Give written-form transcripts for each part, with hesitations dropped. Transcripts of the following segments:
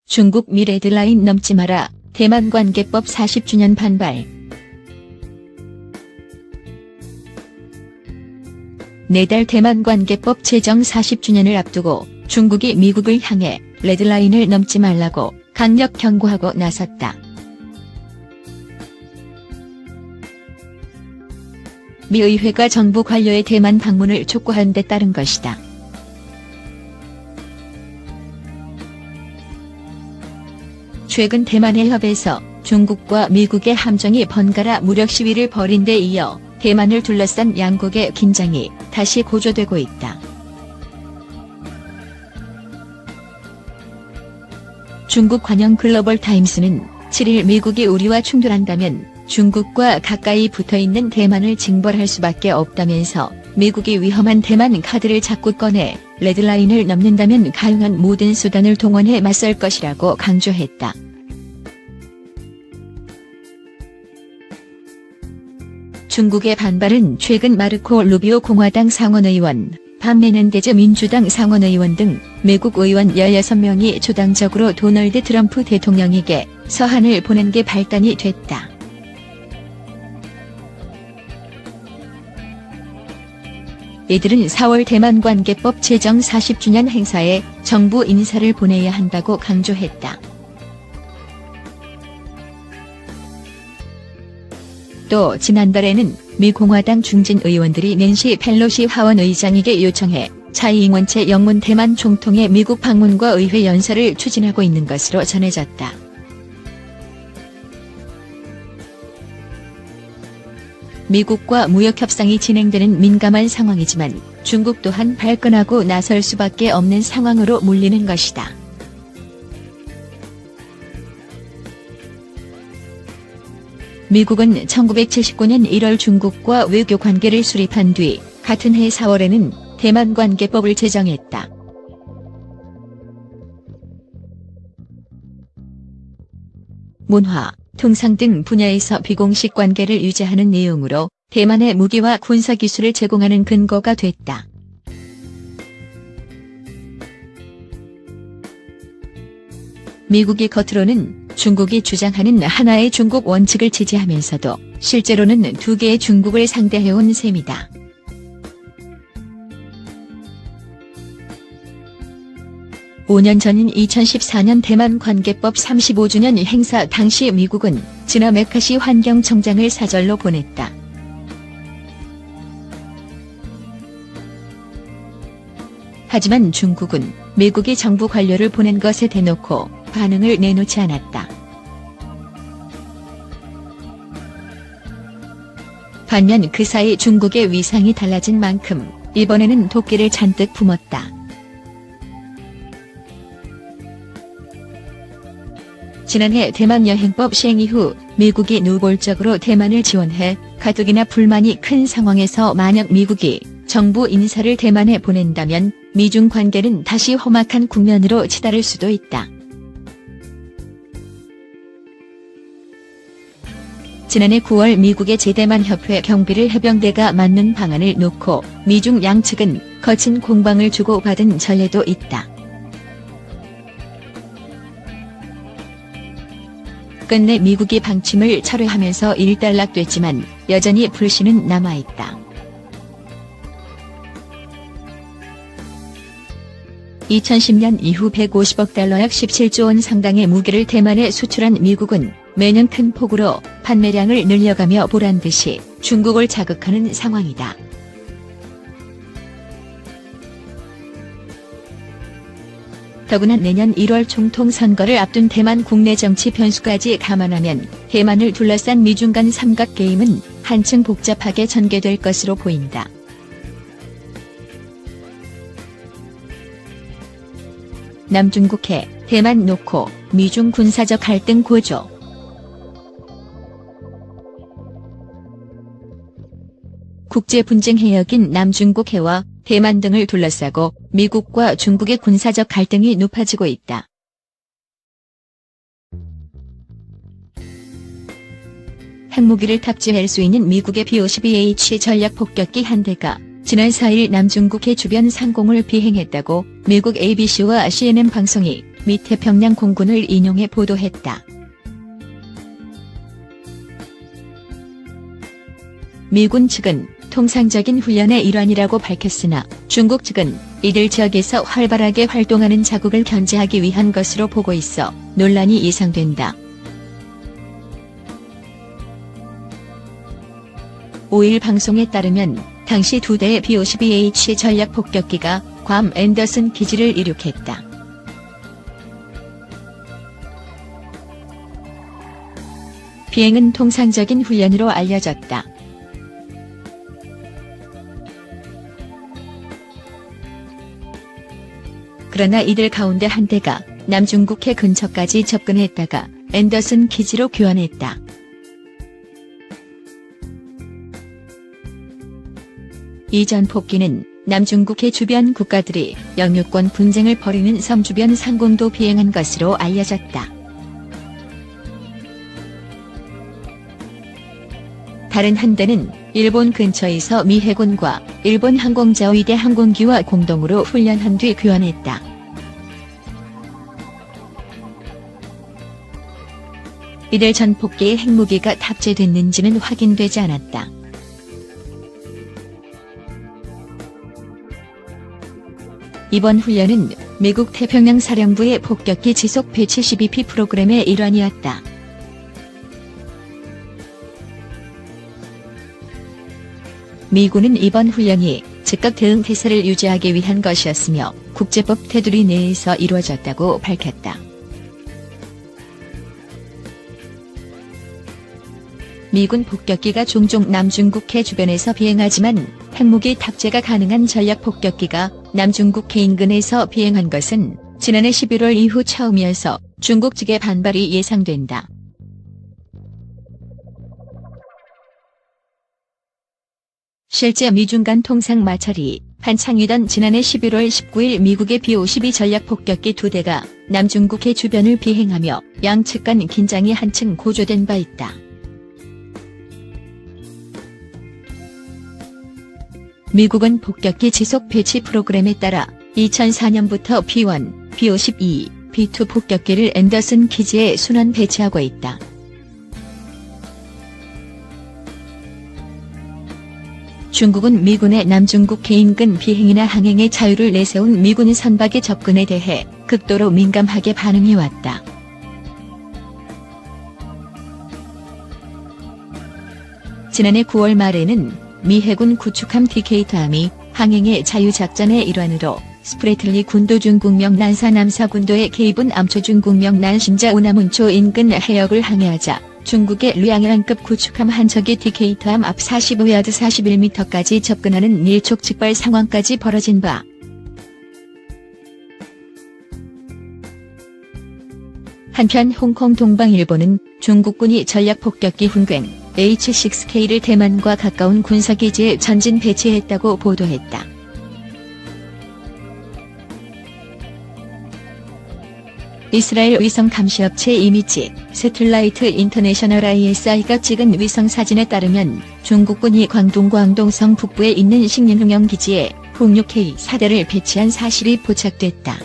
중국 미 레드라인 넘지 마라. 대만 관계법 40주년 반발. 내달 대만 관계법 제정 40주년을 앞두고 중국이 미국을 향해 레드라인을 넘지 말라고 강력 경고하고 나섰다. 미 의회가 정부 관료의 대만 방문을 촉구한 데 따른 것이다. 최근 대만 해협에서 중국과 미국의 함정이 번갈아 무력 시위를 벌인 데 이어 대만을 둘러싼 양국의 긴장이 다시 고조되고 있다. 중국 관영 글로벌 타임스는 7일 미국이 우리와 충돌한다면 중국과 가까이 붙어있는 대만을 징벌할 수밖에 없다면서 미국이 위험한 대만 카드를 자꾸 꺼내 레드라인을 넘는다면 가용한 모든 수단을 동원해 맞설 것이라고 강조했다. 중국의 반발은 최근 마르코 루비오 공화당 상원의원, 반 메넨데즈 민주당 상원의원 등 미국 의원 16명이 조당적으로 도널드 트럼프 대통령에게 서한을 보낸 게 발단이 됐다. 이들은 4월 대만 관계법 제정 40주년 행사에 정부 인사를 보내야 한다고 강조했다. 또 지난달에는 미 공화당 중진 의원들이 낸시 펠로시 하원 의장에게 요청해 차이 잉원체 영문 대만 총통의 미국 방문과 의회 연설을 추진하고 있는 것으로 전해졌다. 미국과 무역 협상이 진행되는 민감한 상황이지만 중국 또한 발끈하고 나설 수밖에 없는 상황으로 몰리는 것이다. 미국은 1979년 1월 중국과 외교 관계를 수립한 뒤 같은 해 4월에는 대만 관계법을 제정했다. 문화, 통상 등 분야에서 비공식 관계를 유지하는 내용으로 대만의 무기와 군사기술을 제공하는 근거가 됐다. 미국이 겉으로는 중국이 주장하는 하나의 중국 원칙을 지지하면서도 실제로는 두 개의 중국을 상대해온 셈이다. (5년) 전인 2014년 대만 관계법 35주년 행사 당시 미국은 지나 메카시 환경청장을 사절로 보냈다. 하지만 중국은 미국이 정부 관료를 보낸 것에 대놓고 반응을 내놓지 않았다. 반면 그 사이 중국의 위상이 달라진 만큼 이번에는 도끼를 잔뜩 품었다. 지난해 대만 여행법 시행 이후 미국이 노골적으로 대만을 지원해 가뜩이나 불만이 큰 상황에서 만약 미국이 정부 인사를 대만에 보낸다면 미중 관계는 다시 험악한 국면으로 치달을 수도 있다. 지난해 9월 미국의 제대만 협회 경비를 해병대가 맡는 방안을 놓고 미중 양측은 거친 공방을 주고받은 전례도 있다. 끝내 미국이 방침을 철회하면서 일단락됐지만 여전히 불신은 남아있다. 2010년 이후 150억 달러 약 17조 원 상당의 무기를 대만에 수출한 미국은 매년 큰 폭으로 판매량을 늘려가며 보란듯이 중국을 자극하는 상황이다. 더구나 내년 1월 총통 선거를 앞둔 대만 국내 정치 변수까지 감안하면 대만을 둘러싼 미중 간 삼각게임은 한층 복잡하게 전개될 것으로 보인다. 남중국해, 대만 놓고 미중 군사적 갈등 고조. 국제 분쟁 해역인 남중국해와 대만 등을 둘러싸고 미국과 중국의 군사적 갈등이 높아지고 있다. 핵무기를 탑재할 수 있는 미국의 B-52H 전략 폭격기 한 대가 지난 4일 남중국해 주변 상공을 비행했다고 미국 ABC와 CNN 방송이 미 태평양 공군을 인용해 보도했다. 미군 측은 통상적인 훈련의 일환이라고 밝혔으나 중국 측은 이들 지역에서 활발하게 활동하는 자국을 견제하기 위한 것으로 보고 있어 논란이 예상된다. 5일 방송에 따르면 당시 2대의 B-52H 전략 폭격기가 괌 앤더슨 기지를 이륙했다. 비행은 통상적인 훈련으로 알려졌다. 그러나 이들 가운데 한 대가 남중국해 근처까지 접근했다가 앤더슨 기지로 귀환했다. 이 전폭기는 남중국해 주변 국가들이 영유권 분쟁을 벌이는 섬 주변 상공도 비행한 것으로 알려졌다. 다른 한 대는 일본 근처에서 미 해군과 일본 항공자위대 항공기와 공동으로 훈련한 뒤 귀환했다. 이들 전폭기에 핵무기가 탑재됐는지는 확인되지 않았다. 이번 훈련은 미국 태평양 사령부의 폭격기 지속 배치 12P 프로그램의 일환이었다. 미군은 이번 훈련이 즉각 대응 태세를 유지하기 위한 것이었으며 국제법 테두리 내에서 이루어졌다고 밝혔다. 미군 폭격기가 종종 남중국해 주변에서 비행하지만 핵무기 탑재가 가능한 전략 폭격기가 남중국해 인근에서 비행한 것은 지난해 11월 이후 처음이어서 중국 측의 반발이 예상된다. 실제 미중 간 통상 마찰이 한창이던 지난해 11월 19일 미국의 B-52 전략 폭격기 2대가 남중국해 주변을 비행하며 양측 간 긴장이 한층 고조된 바 있다. 미국은 폭격기 지속 배치 프로그램에 따라 2004년부터 B-1, B-52, B-2 폭격기를 앤더슨 기지에 순환 배치하고 있다. 중국은 미군의 남중국해 인근 비행이나 항행의 자유를 내세운 미군 선박의 접근에 대해 극도로 민감하게 반응해왔다. 지난해 9월 말에는 미 해군 구축함 디케이터함이 항행의 자유작전의 일환으로 스프래틀리 군도 중국명 난사 남사군도에 개입은 암초 중국명 난신자 우나문초 인근 해역을 항해하자 중국의 류양양급 구축함 한 척이 디케이터함 앞 45야드 41m까지 접근하는 일촉즉발 상황까지 벌어진 바. 한편 홍콩 동방일보는 중국군이 전략폭격기 훈괭 H-6K를 대만과 가까운 군사기지에 전진 배치했다고 보도했다. 이스라엘 위성 감시업체 이미지 새틀라이트 인터내셔널 ISI가 찍은 위성 사진에 따르면 중국군이 광동성 북부에 있는 식민흥형 기지에 홍6K 4대를 배치한 사실이 포착됐다.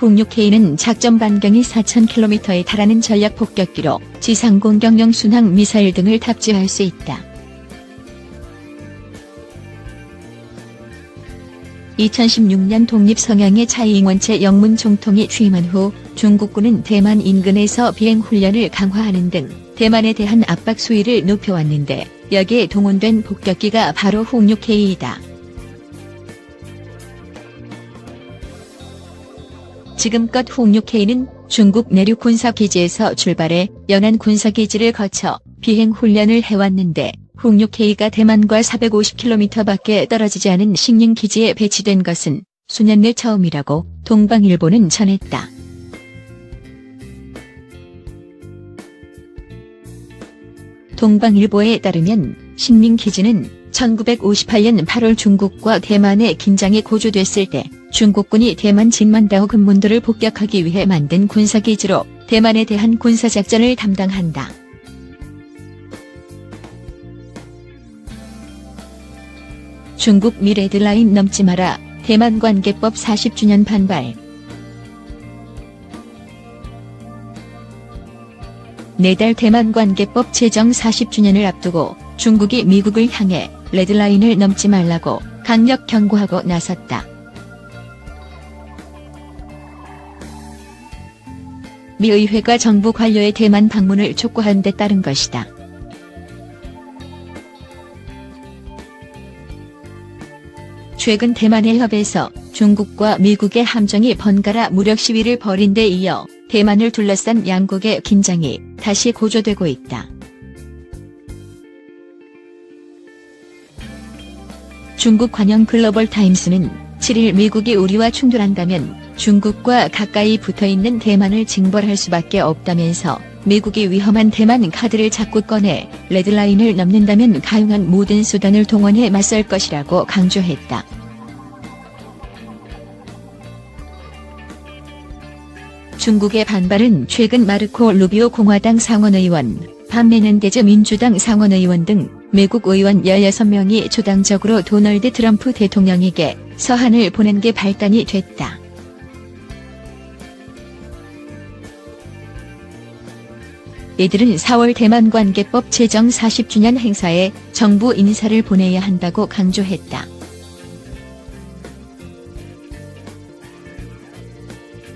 홍6K는 작전 반경이 4,000km에 달하는 전략 폭격기로 지상 공격용 순항 미사일 등을 탑재할 수 있다. 2016년 독립 성향의 차이 잉원체 영문 총통이 취임한 후 중국군은 대만 인근에서 비행 훈련을 강화하는 등 대만에 대한 압박 수위를 높여왔는데 여기에 동원된 폭격기가 바로 홍6K이다. 지금껏 홍6K는 중국 내륙 군사기지에서 출발해 연안 군사기지를 거쳐 비행 훈련을 해왔는데 홍6K가 대만과 450km밖에 떨어지지 않은 식민기지에 배치된 것은 수년 내 처음이라고 동방일보는 전했다. 동방일보에 따르면 식민기지는 1958년 8월 중국과 대만의 긴장이 고조됐을 때 중국군이 대만 진만다오 근문도를 폭격하기 위해 만든 군사기지로 대만에 대한 군사작전을 담당한다. 중국 미 레드라인 넘지 마라. 대만 관계법 40주년 반발. 내달 대만 관계법 제정 40주년을 앞두고 중국이 미국을 향해 레드라인을 넘지 말라고 강력 경고하고 나섰다. 미 의회가 정부 관료의 대만 방문을 촉구한 데 따른 것이다. 최근 대만의 협에서 중국과 미국의 함정이 번갈아 무력 시위를 벌인 데 이어 대만을 둘러싼 양국의 긴장이 다시 고조되고 있다. 중국 관영 글로벌 타임스는 7일 미국이 우리와 충돌한다면 중국과 가까이 붙어있는 대만을 징벌할 수밖에 없다면서 미국이 위험한 대만 카드를 자꾸 꺼내 레드라인을 넘는다면 가용한 모든 수단을 동원해 맞설 것이라고 강조했다. 중국의 반발은 최근 마르코 루비오 공화당 상원의원, 반 메넨데즈 민주당 상원의원 등 미국 의원 16명이 조당적으로 도널드 트럼프 대통령에게 서한을 보낸 게 발단이 됐다. 이들은 4월 대만 관계법 제정 40주년 행사에 정부 인사를 보내야 한다고 강조했다.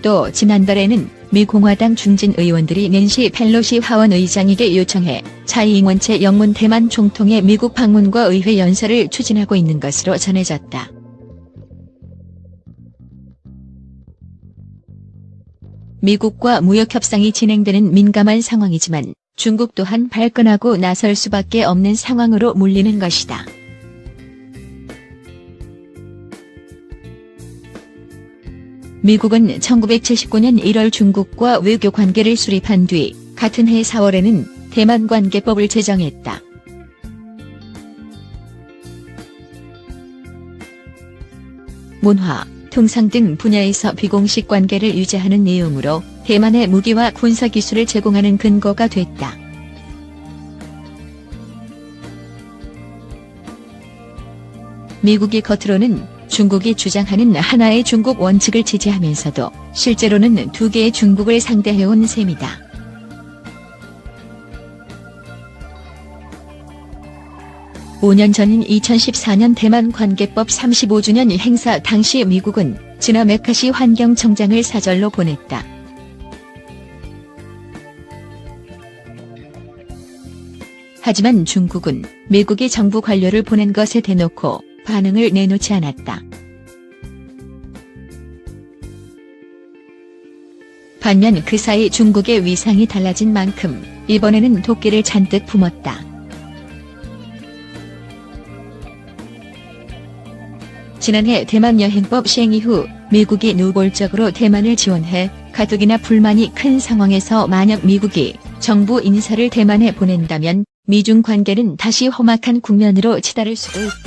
또 지난달에는 미 공화당 중진 의원들이 낸시 펠로시 하원 의장에게 요청해 차이 잉원체 영문 대만 총통의 미국 방문과 의회 연설을 추진하고 있는 것으로 전해졌다. 미국과 무역 협상이 진행되는 민감한 상황이지만 중국 또한 발끈하고 나설 수밖에 없는 상황으로 몰리는 것이다. 미국은 1979년 1월 중국과 외교 관계를 수립한 뒤 같은 해 4월에는 대만 관계법을 제정했다. 문화, 통상 등 분야에서 비공식 관계를 유지하는 내용으로 대만의 무기와 군사기술을 제공하는 근거가 됐다. 미국이 겉으로는 중국이 주장하는 하나의 중국 원칙을 지지하면서도 실제로는 두 개의 중국을 상대해온 셈이다. (5년) 전인 2014년 대만 관계법 35주년 행사 당시 미국은 진화 메카시 환경청장을 사절로 보냈다. 하지만 중국은 미국이 정부 관료를 보낸 것에 대놓고 반응을 내놓지 않았다. 반면 그 사이 중국의 위상이 달라진 만큼 이번에는 도끼를 잔뜩 품었다. 지난해 대만 여행법 시행 이후 미국이 노골적으로 대만을 지원해 가뜩이나 불만이 큰 상황에서 만약 미국이 정부 인사를 대만에 보낸다면 미중 관계는 다시 험악한 국면으로 치달을 수도 있다.